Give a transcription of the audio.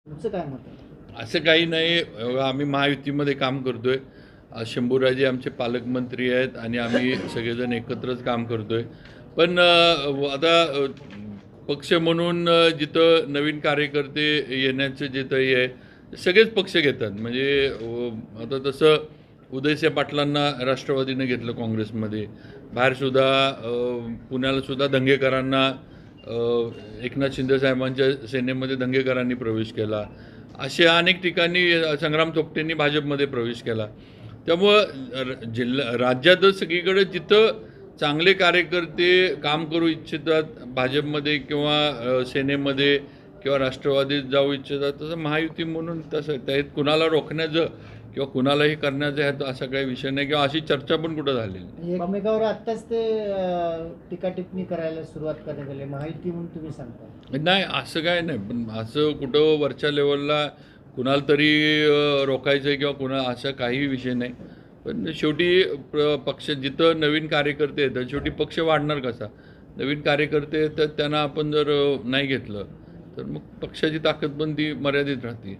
तुमचं काय मत आहे? असं काही नाही. आम्ही महायुतीमध्ये काम करतोय. शंभूराजे आमचे पालकमंत्री आहेत आणि आम्ही सगळेजण एकत्रच काम करतोय. पण आता पक्ष म्हणून जिथं नवीन कार्यकर्ते येण्याचं जिथं हे आहे, सगळेच पक्ष घेतात. म्हणजे आता तसं उदयसिंह पाटलांना राष्ट्रवादीनं घेतलं काँग्रेसमध्ये. बाहेरसुद्धा पुण्यालासुद्धा दंगेकरांना एकनाथ शिंदे साहेबांच्या सेनेमध्ये दंगेकरांनी प्रवेश केला. असे अनेक ठिकाणी संग्राम थोपटेंनी भाजपमध्ये प्रवेश केला. त्यामुळं राज्यातच सगळीकडे जिथं चांगले कार्यकर्ते काम करू इच्छितात भाजपमध्ये किंवा सेनेमध्ये किंवा राष्ट्रवादीत जाऊ इच्छितात, तसं महायुती म्हणून तसं त्यात कुणाला रोखण्याचं किंवा कुणालाही करण्याचं ह्यात असा काही विषय नाही किंवा अशी चर्चा पण कुठं झालेली नाही. एकमेकावर आत्ताच ते टीका टिप्पणी करायला सुरुवात करण्यात आली महायुती म्हणून तुम्ही सांगता. नाही असं काय नाही, पण असं कुठं वरच्या लेवलला कुणाला तरी रोखायचं आहे किंवा कुणा असा काही विषय नाही. पण शेवटी पक्ष जिथं नवीन कार्यकर्ते येतात, शेवटी पक्ष वाढणार कसा? नवीन कार्यकर्ते येतात त्यांना आपण जर नाही घेतलं तर मग पक्षाची ताकद पण ती मर्यादित राहते.